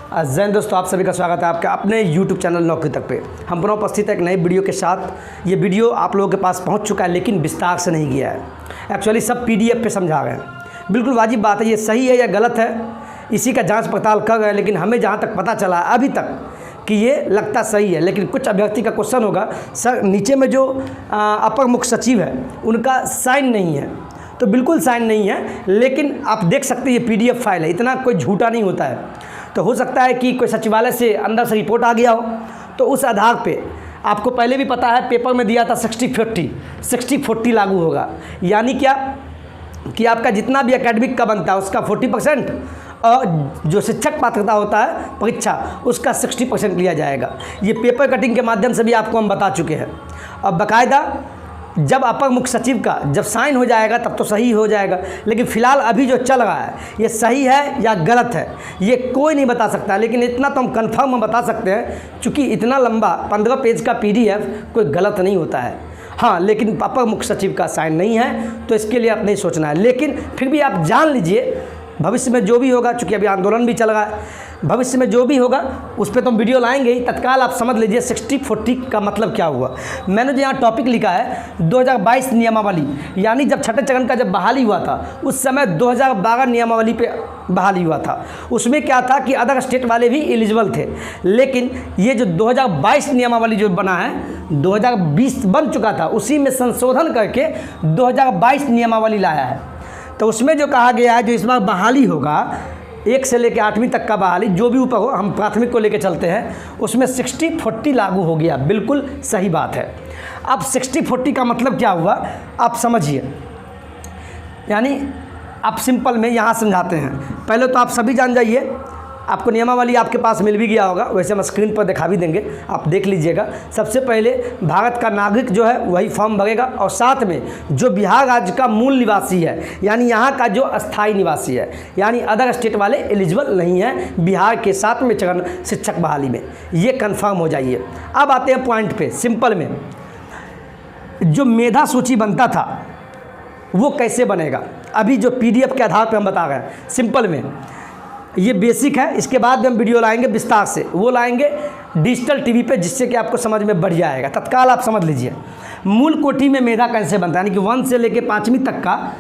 जय हिंद दोस्तों, आप सभी का स्वागत है आपके अपने YouTube चैनल नौकरी तक पे। हम पुनः उपस्थित है एक नई वीडियो के साथ। ये वीडियो आप लोगों के पास पहुंच चुका है, लेकिन विस्तार से नहीं गया है। एक्चुअली सब PDF पे समझा रहे हैं। बिल्कुल वाजिब बात है, ये सही है या गलत है इसी का जांच पड़ताल कर रहे हैं। लेकिन हमें जहाँ तक पता चला अभी तक कि ये लगता सही है। लेकिन कुछ अभ्यर्थी का क्वेश्चन होगा, सर नीचे में जो अपर मुख्य सचिव है उनका साइन नहीं है। तो बिल्कुल साइन नहीं है, लेकिन आप देख सकते हैं ये PDF फाइल है, इतना कोई झूठा नहीं होता है। तो हो सकता है कि कोई सचिवालय से अंदर से रिपोर्ट आ गया हो, तो उस आधार पे आपको पहले भी पता है पेपर में दिया था 60-40 लागू होगा। यानी क्या कि आपका जितना भी एकेडमिक का बनता है उसका 40% और जो शिक्षक पात्रता होता है परीक्षा उसका 60% लिया जाएगा। ये पेपर कटिंग के माध्यम से भी आपको हम बता चुके हैं। अब बाकायदा जब अपर मुख्य सचिव का जब साइन हो जाएगा तब तो सही हो जाएगा। लेकिन फ़िलहाल अभी जो चल रहा है ये सही है या गलत है ये कोई नहीं बता सकता। लेकिन इतना तो हम कंफर्म हम बता सकते हैं, चूँकि इतना लंबा 15 पेज का PDF कोई गलत नहीं होता है। हाँ, लेकिन अपर मुख्य सचिव का साइन नहीं है तो इसके लिए आप नहीं सोचना है। लेकिन फिर भी आप जान लीजिए भविष्य में जो भी होगा, चूँकि अभी आंदोलन भी चल रहा है, भविष्य में जो भी होगा उस पर तो हम वीडियो लाएंगे ही। तत्काल आप समझ लीजिए 60-40 का मतलब क्या हुआ। मैंने जो यहाँ टॉपिक लिखा है 2022 नियमावली, यानी जब छठे चरण का जब बहाली हुआ था उस समय 2012 नियमावली पे बहाली हुआ था। उसमें क्या था कि अदर स्टेट वाले भी एलिजिबल थे। लेकिन ये जो 2022 नियमावली जो बना है 2020 बन चुका था, उसी में संशोधन करके 2022 नियमावली लाया है। तो उसमें जो कहा गया है जो इस बार बहाली होगा 1 से लेकर 8वीं तक का बहाली जो भी ऊपर हो, हम प्राथमिक को लेकर चलते हैं, उसमें 60-40 लागू हो गया। बिल्कुल सही बात है। अब 60-40 का मतलब क्या हुआ आप समझिए। यानी आप सिंपल में यहाँ समझाते हैं। पहले तो आप सभी जान जाइए, आपको नियमावली आपके पास मिल भी गया होगा, वैसे हम स्क्रीन पर दिखा भी देंगे, आप देख लीजिएगा। सबसे पहले भारत का नागरिक जो है वही फॉर्म भरेगा, और साथ में जो बिहार राज्य का मूल निवासी है यानी यहाँ का जो अस्थाई निवासी है, यानी अदर स्टेट वाले एलिजिबल नहीं हैं बिहार के 7वें चरण शिक्षक बहाली में, ये कन्फर्म हो जाइए। अब आते हैं पॉइंट पे। सिंपल में जो मेधा सूची बनता था वो कैसे बनेगा, अभी जो PDF के आधार पर हम बता रहे हैं। सिंपल में ये बेसिक है, इसके बाद हम वीडियो लाएंगे विस्तार से, वो लाएंगे डिजिटल TV पे, जिससे कि आपको समझ में बढ़ जाएगा। तत्काल आप समझ लीजिए मूल कोटि में मेधा कैसे बनता है, यानी कि 1 से लेकर 5वीं तक का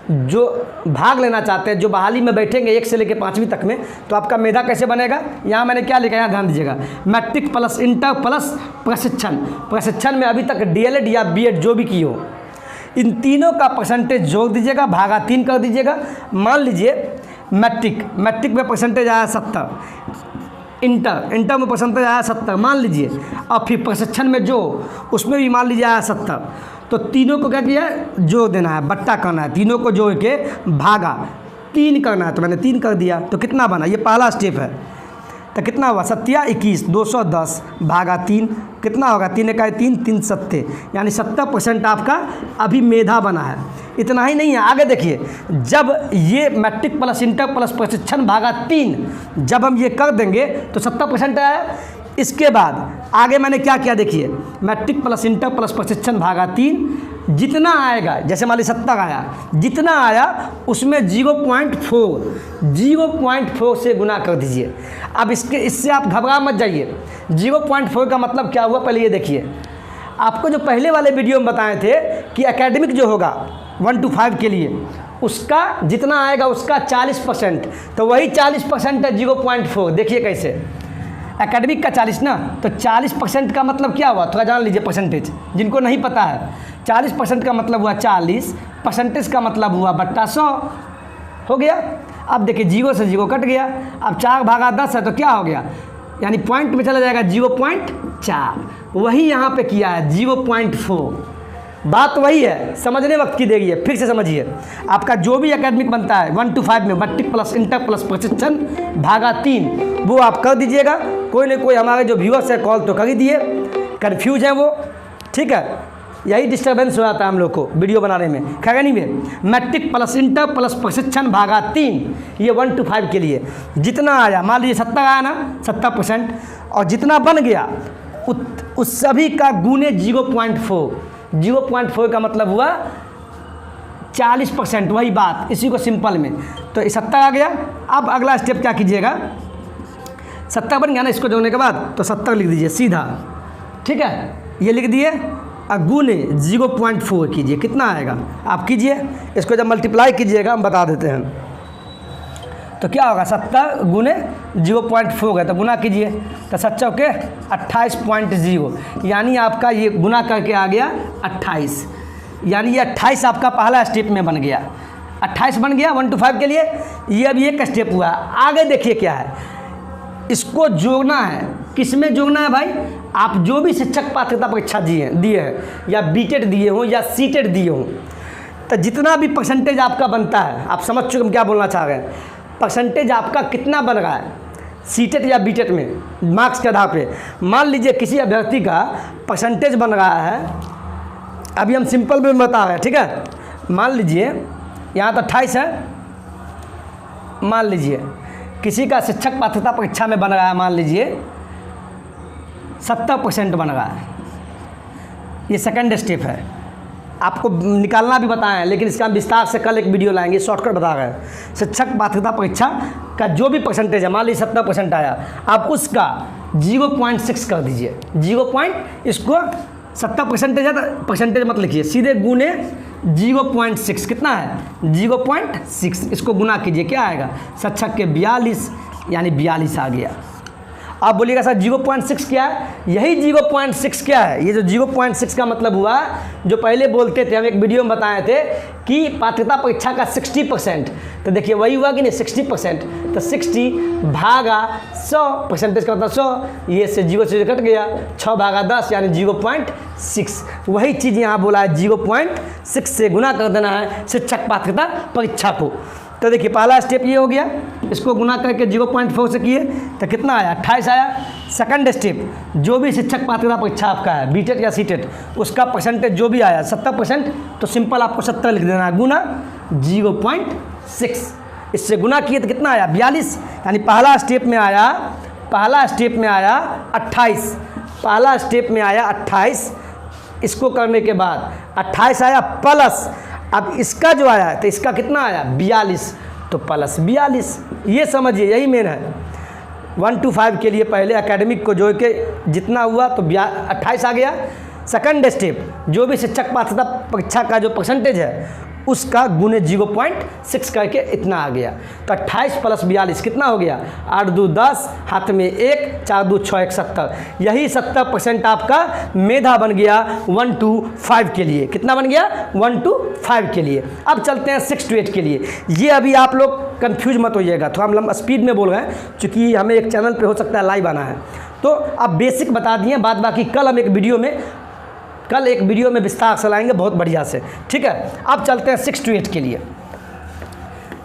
जो भाग लेना चाहते हैं, जो बहाली में बैठेंगे 1 से लेकर 5वीं तक में, तो आपका मेधा कैसे बनेगा। यहाँ मैंने क्या लिखा है, यहाँ ध्यान दीजिएगा। मैट्रिक प्लस इंटर प्लस प्रशिक्षण में अभी तक DLED या BEd जो भी की हो, इन तीनों का परसेंटेज जोड़ दीजिएगा, भागा 3 कर दीजिएगा। मान लीजिए मैट्रिक में परसेंटेज आया 70, इंटर में परसेंटेज आया 70 मान लीजिए, और फिर प्रशिक्षण में जो उसमें भी मान लीजिए आया 70, तो तीनों को क्या किया जोड़ देना है, बट्टा करना है, तीनों को जोड़ के भागा 3 करना है। तो मैंने 3 कर दिया, तो कितना बना, ये पहला स्टेप है। तो कितना हुआ 7-21 210 भागा 3 कितना होगा, 3 1 3 3 7, यानी 70% आपका अभी मेधा बना है। इतना ही नहीं है, आगे देखिए। जब ये मैट्रिक प्लस इंटर प्लस प्रशिक्षण भागा 3 जब हम ये कर देंगे तो 70% आया। इसके बाद आगे मैंने क्या किया देखिए, मैट्रिक प्लस इंटर प्लस प्रशिक्षण भागा 3 जितना आएगा, जैसे मान ली 70 आया, जितना आया उसमें 0.4 से गुना कर दीजिए। अब इससे आप घबरा मत जाइए। 0.4 का मतलब क्या हुआ पहले ये देखिए। आपको जो पहले वाले वीडियो में बताए थे कि एकेडमिक जो होगा 1 to 5 के लिए उसका जितना आएगा उसका 40%, तो वही 40% है 0.4। देखिए कैसे, एकेडमिक का 40 ना, तो 40% का मतलब क्या हुआ थोड़ा जान लीजिए परसेंटेज, जिनको नहीं पता है। 40% का मतलब हुआ 40, परसेंटेज का मतलब हुआ बट्टा 100 हो गया। अब देखिए 0 से 0 कट गया, अब 4 भागा 10 है तो क्या हो गया, यानी पॉइंट में चला जाएगा 0.4, वही यहाँ पे किया है 0.4। बात वही है, समझने वक्त की देगी है। फिर से समझिए, आपका जो भी एकेडमिक बनता है 1 to 5 में मैट्रिक प्लस इंटर प्लस प्रशिक्षण भागा 3 वो आप कर दीजिएगा। कोई ना कोई हमारे जो व्यूअर्स है कॉल तो कर ही दिए, कन्फ्यूज है वो, ठीक है, यही डिस्टर्बेंस हो जाता है हम लोग को वीडियो बनाने में। खैर नहीं में मैट्रिक प्लस इंटर प्लस प्रशिक्षण भागा 3 ये 1 to 5 के लिए जितना आया, मान लीजिए 70 आया ना, 70%, और जितना बन गया उस सभी का गुने 0.4 का मतलब हुआ 40%, वही बात, इसी को सिंपल में। तो 70 आ गया। अब अगला स्टेप क्या कीजिएगा, 70 बन गया ना इसको जोड़ने के बाद, तो 70 लिख दीजिए सीधा, ठीक है। ये लिख दिए और गुने 0.4 कीजिए, कितना आएगा आप कीजिए। इसको जब मल्टीप्लाई कीजिएगा हम बता देते हैं, तो क्या होगा 70 गुने 0.4 है, तो गुना कीजिए, तो 7 चौके 28.0, यानी आपका ये गुना करके आ गया 28, यानी ये 28 आपका पहला स्टेप में बन गया। 28 बन गया 1 to 5 के लिए। ये अब एक स्टेप हुआ, आगे देखिए क्या है, इसको जोड़ना है। किस में जोड़ना है भाई, आप जो भी शिक्षक पात्रता परीक्षा दिए हैं, या बीटेड दिए हों या सीटेड दिए हों, तो जितना भी परसेंटेज आपका बनता है, आप समझ चुके हम क्या बोलना चाह रहे हैं, परसेंटेज आपका कितना बन रहा है सीटेड या बीटेड में मार्क्स के आधार पे। मान लीजिए किसी अभ्यर्थी का परसेंटेज बन रहा है, अभी हम सिंपल में बता रहे हैं, ठीक है। मान लीजिए यहाँ तो 28 है, मान लीजिए किसी का शिक्षक पात्रता परीक्षा में बन रहा है, मान लीजिए 70% बन रहा है, ये सेकंड स्टेप है। आपको निकालना भी बताएं, लेकिन इसका हम विस्तार से कल एक वीडियो लाएंगे, शॉर्टकट बता रहे हैं। शिक्षक पात्रता परीक्षा का जो भी परसेंटेज है, मान लीजिए 70% आया, आप उसका 0.6 कर दीजिए। इसको 70% है तो परसेंटेज मत लिखिए, सीधे गुने 0.6, कितना है 0.6, इसको गुना कीजिए, क्या आएगा 7 के 42, यानी 42 आ गया। आप बोलिएगा सर 0.6 क्या है, यही 0.6 क्या है। ये जो 0.6 का मतलब हुआ, जो पहले बोलते थे, हम एक वीडियो में बताए थे कि पात्रता परीक्षा का 60%, तो देखिए वही हुआ कि नहीं 60%, तो 60 भागा 100, परसेंटेज का मतलब 100, ये से 0 से कट गया, 6 भागा 10 यानी 0.6। वही चीज़ यहाँ बोला है, 0.6 से गुना कर देना है शिक्षक पात्रता परीक्षा को। तो देखिए पहला स्टेप ये हो गया, इसको गुना करके 0.4 से किए तो कितना आया 28 आया। सेकंड स्टेप, जो भी शिक्षक पात्रता परीक्षा आपका है बीटेड या सीटेड, उसका परसेंटेज जो भी आया 70%, तो सिंपल आपको 70 लिख देना है, गुना 0.6, इससे गुना किए तो कितना आया 42, यानी पहला स्टेप में आया 28, पहला स्टेप में आया 28। इसको करने के बाद 28 आया प्लस, अब इसका जो आया तो इसका कितना आया 42, तो प्लस 42, ये समझिए यही मेन है। 1 to 5 के लिए पहले एकेडमिक को जोड़ के जितना हुआ तो 28 आ गया। सेकंड स्टेप, जो भी शिक्षक पात्रता परीक्षा का जो परसेंटेज है उसका गुने 0.6 करके इतना आ गया, तो 28 प्लस 42 कितना हो गया 8 2 10, हाथ में 1, 4 2 6 1 70, यही 70% आपका मेधा बन गया 1 to 5 के लिए। कितना बन गया 1 to 5 के लिए। अब चलते हैं 6 to 8 के लिए। ये अभी आप लोग कंफ्यूज मत होइएगा, थोड़ा हम लंबा स्पीड में बोल रहे हैं क्योंकि हमें एक चैनल पे हो सकता है लाइव आना है, तो अब बेसिक बता दिए, बाद बाकी कल हम एक वीडियो में विस्तार से लाएंगे बहुत बढ़िया से, ठीक है। अब चलते हैं 6 to 8 के लिए।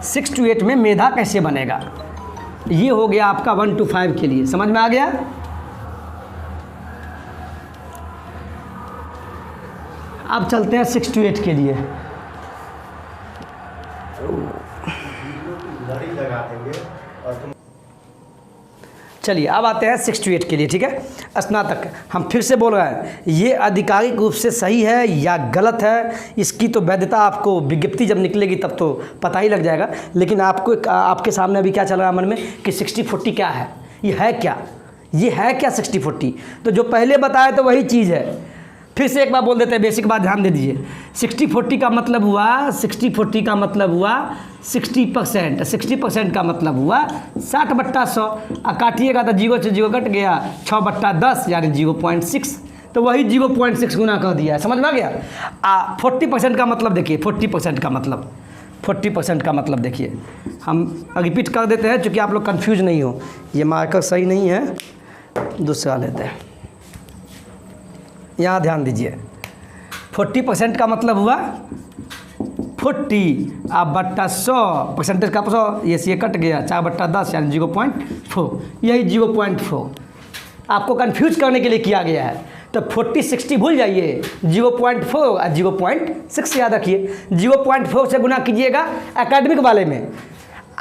6 to 8 में मेधा कैसे बनेगा, ये हो गया आपका 1 to 5 के लिए, समझ में आ गया। अब चलते हैं 6 to 8 के लिए। चलिए अब आते हैं 6 to 8 के लिए, ठीक है। स्नातक, हम फिर से बोल रहे हैं, ये आधिकारिक रूप से सही है या गलत है, इसकी तो वैधता आपको विज्ञप्ति जब निकलेगी तब तो पता ही लग जाएगा। लेकिन आपको आपके सामने अभी क्या चल रहा है मन में कि 60-40 क्या है, ये है क्या 60-40, तो जो पहले बताया तो वही चीज़ है। फिर से एक बार बोल देते हैं, बेसिक बात ध्यान दे दीजिए। 60-40 का मतलब हुआ 60-40 का मतलब हुआ 60%, 60% का मतलब हुआ 60/100, काटिएगा तो 0 से 0 कट गया, 6/10 यानी 0.6, तो वही 0.6 गुना कर दिया है, समझ में आ गया। 40% का मतलब देखिए, 40% का मतलब देखिए, हम रिपीट कर देते हैं क्योंकि आप लोग कंफ्यूज नहीं हो। ये मार्कर सही नहीं है, दूसरा लेते हैं, यहाँ ध्यान दीजिए। 40% का मतलब हुआ 40/100, परसेंटेज का 100, ये कट गया, 4/10 यानी 0.4, यही 0.4 आपको कंफ्यूज करने के लिए किया गया है। तो 40-60 भूल जाइए, 0.4 और 0.6 याद रखिए। 0.4 से गुना कीजिएगा एकेडमिक वाले में,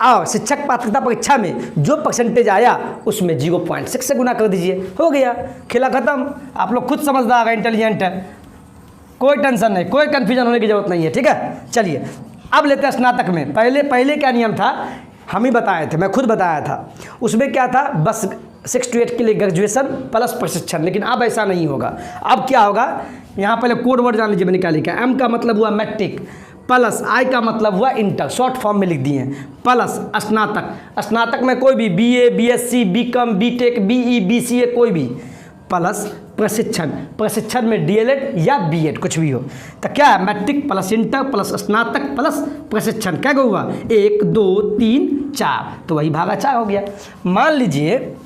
और शिक्षक पात्रता परीक्षा में जो परसेंटेज आया उसमें 0.6 से गुना कर दीजिए, हो गया, खेला खत्म। आप लोग खुद समझदार है, इंटेलिजेंट है, कोई टेंशन नहीं, कोई कन्फ्यूजन होने की ज़रूरत नहीं है, ठीक है। चलिए अब लेते हैं स्नातक में। पहले क्या नियम था, हम ही बताए थे, मैं खुद बताया था। उसमें क्या था, बस 6 to 8 के लिए ग्रेजुएशन प्लस प्रशिक्षण, लेकिन अब ऐसा नहीं होगा। अब क्या होगा, यहाँ पहले कोड वर्ड जान लीजिए मैंने क्या लिखा है। M का मतलब हुआ मैट्रिक, प्लस I का मतलब हुआ इंटर, शॉर्ट फॉर्म में लिख दिए हैं, प्लस स्नातक, स्नातक में कोई भी BA, BSc, BCom, BTech, BE, BCA कोई भी, प्लस प्रशिक्षण, प्रशिक्षण में DLED या B.Ed कुछ भी हो। तो क्या है, मैट्रिक प्लस इंटर प्लस स्नातक प्लस प्रशिक्षण, क्या हुआ 1 2 3 4, तो वही भागा 4 हो गया। मान लीजिए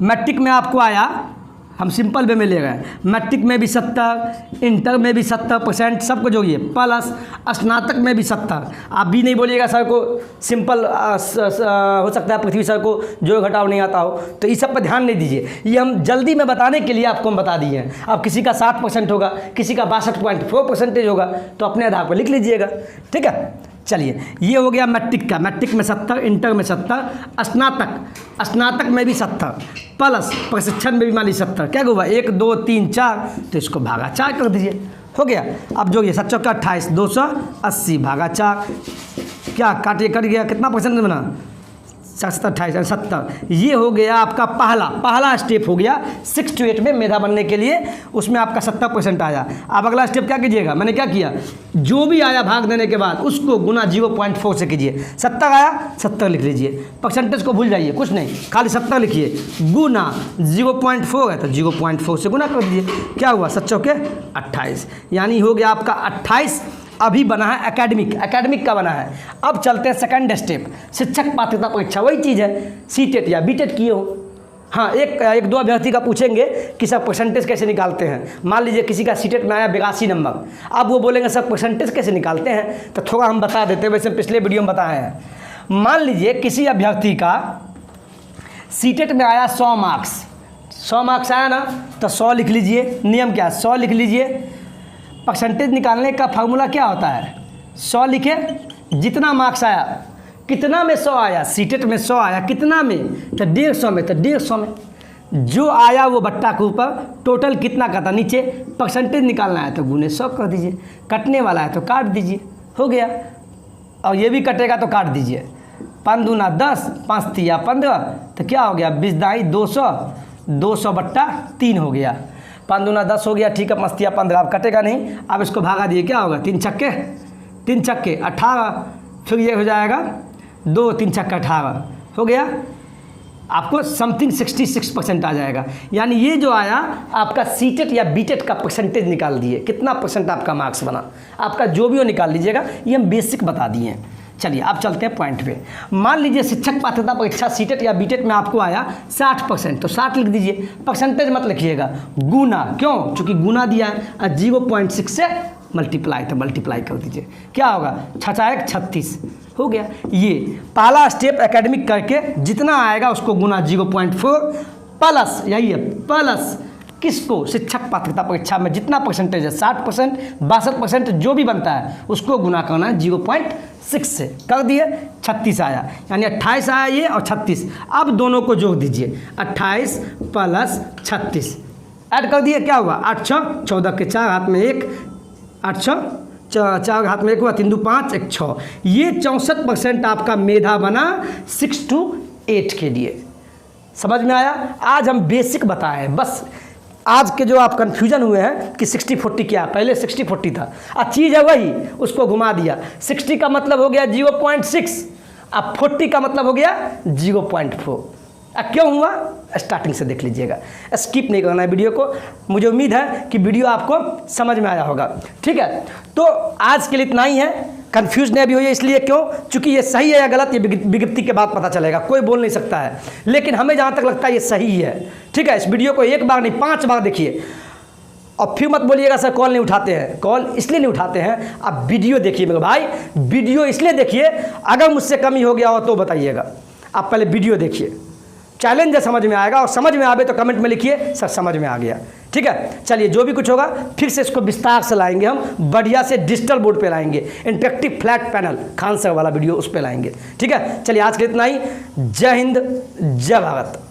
मैट्रिक में आपको आया, हम सिंपल वे में ले गए, मैट्रिक में भी 70, इंटर में भी 70% सबको जोड़िए, प्लस स्नातक में भी 70। आप भी नहीं बोलिएगा सर को सिंपल हो सकता है पृथ्वी सर को जो घटाव नहीं आता हो, तो इस सब पर ध्यान नहीं दीजिए। ये हम जल्दी में बताने के लिए आपको हम बता दिए हैं। अब किसी का 60% होगा, किसी का 62.4% होगा, तो अपने आधार पर लिख लीजिएगा, ठीक है। चलिए ये हो गया मैट्रिक का, मैट्रिक में 70, इंटर में 70, स्नातक में भी 70, प्लस प्रशिक्षण में भी मान लीजिए 70, क्या हुआ 1 2 3 4, तो इसको भागा 4 कर दीजिए, हो गया। अब जो ये 7 चौका 28, 280 भागा 4, क्या काटिए कट गया, कितना परसेंट बना 27 70। ये हो गया आपका पहला स्टेप हो गया 6 to 8 में मेधा बनने के लिए, उसमें आपका 70% आया। अब अगला स्टेप क्या कीजिएगा, मैंने क्या किया, जो भी आया भाग देने के बाद उसको गुना 0.4 से कीजिए। 70 आया 70 लिख लीजिए, परसेंटेज को भूल जाइए, कुछ नहीं, खाली 70 लिखिए, गुना 0.4 है तो 0.4 से गुना कर दीजिए, क्या हुआ 7 चौके 28, यानी हो गया आपका 28। अभी बना है एकेडमिक का बना है। अब चलते हैं सेकंड स्टेप, शिक्षक पात्रता परीक्षा, वही चीज़ है, सीटेट या बीटेट किए हो। हाँ, एक दो अभ्यर्थी का पूछेंगे कि सर परसेंटेज कैसे निकालते हैं। मान लीजिए किसी का सीटेट में आया 82 नंबर, अब वो बोलेंगे सर परसेंटेज कैसे निकालते हैं, तो थोड़ा हम बता देते हैं, वैसे पिछले वीडियो में बताए हैं। मान लीजिए किसी अभ्यर्थी का सीटेट में आया 100 मार्क्स आया ना, तो 100 लिख लीजिए, नियम क्या है 100 लिख लीजिए। परसेंटेज निकालने का फार्मूला क्या होता है, 100 लिखे, जितना मार्क्स आया, कितना में 100 आया, सीटेट में 100 आया, कितना में तो 150 में, तो 150 में जो आया वो बट्टा के ऊपर, टोटल कितना का था नीचे, परसेंटेज निकालना है तो गुने 100 कर दीजिए, कटने वाला है तो काट दीजिए, हो गया। और ये भी कटेगा तो काट दीजिए, 5 दूना 10, 5 तिया 15, तो क्या हो गया 20 दाई 200, 200 बट्टा 3 हो गया, 5 दूना 10 हो गया, ठीक है, 5 तिया 15, अब कटेगा नहीं। अब इसको भागा दिए, क्या होगा 3 छक्के 18, फिर ये हो जाएगा 2 3 छक्का 18 हो गया, आपको समथिंग 66% आ जाएगा। यानी ये जो आया आपका सीटेट या बीटेट का परसेंटेज निकाल दिए, कितना परसेंट आपका मार्क्स बना, आपका जो भी हो निकाल लीजिएगा, ये हम बेसिक बता दिए हैं। चलिए आप चलते हैं पॉइंट पे। मान लीजिए शिक्षक पात्रता परीक्षा सीटेट या बीटेट में आपको आया 60%, तो 60 लिख दीजिए, परसेंटेज मत लिखिएगा, गुना, क्यों, चूँकि गुना दिया है, 0.6 से मल्टीप्लाई, तो मल्टीप्लाई कर दीजिए, क्या होगा 6 36 हो गया। ये पहला स्टेप एकेडमिक करके जितना आएगा उसको गुना 0.4 प्लस, यही है प्लस किसको, शिक्षक पात्रता परीक्षा में जितना परसेंटेज है 60%, 62% जो भी बनता है उसको गुना करना है 0.6 से, कर दिए 36 आया, यानी 28 आया ये और 36। अब दोनों को जोड़ दीजिए, 28 प्लस 36 ऐड कर दिए, क्या हुआ 8 6 14 के 4 हाथ में 1, 8 6 4 हाथ में 1 हुआ, 3 2 5 1 6, ये 64% आपका मेधा बना 6 to 8 के लिए। समझ में आया, आज हम बेसिक बताए, बस आज के जो आप कन्फ्यूजन हुए हैं कि 60-40 क्या, पहले 60-40 था, अब चीज़ है वही, उसको घुमा दिया। 60 का मतलब हो गया 0.6, अब 40 का मतलब हो गया 0.4। अब क्यों हुआ, स्टार्टिंग से देख लीजिएगा, स्किप नहीं करना है वीडियो को। मुझे उम्मीद है कि वीडियो आपको समझ में आया होगा, ठीक है। तो आज के लिए इतना ही है, कंफ्यूज नहीं अभी हुई है, इसलिए क्यों, चूंकि ये सही है या गलत ये विज्ञप्ति के बाद पता चलेगा, कोई बोल नहीं सकता है, लेकिन हमें जहाँ तक लगता है ये सही है, ठीक है। इस वीडियो को 1 बार नहीं 5 बार देखिए, और फिर मत बोलिएगा सर कॉल नहीं उठाते हैं, कॉल इसलिए नहीं उठाते हैं, आप वीडियो देखिए मेरे भाई, वीडियो इसलिए देखिए, अगर मुझसे कमी हो गया हो तो बताइएगा, आप पहले वीडियो देखिए, चैलेंज है समझ में आएगा, और समझ में आवे तो कमेंट में लिखिए सर समझ में आ गया, ठीक है। चलिए जो भी कुछ होगा फिर से इसको विस्तार से लाएंगे, हम बढ़िया से डिजिटल बोर्ड पे लाएंगे, interactive flat panel Khan sir वाला वीडियो उस पे लाएंगे, ठीक है। चलिए आज के लिए इतना ही, जय हिंद जय भारत।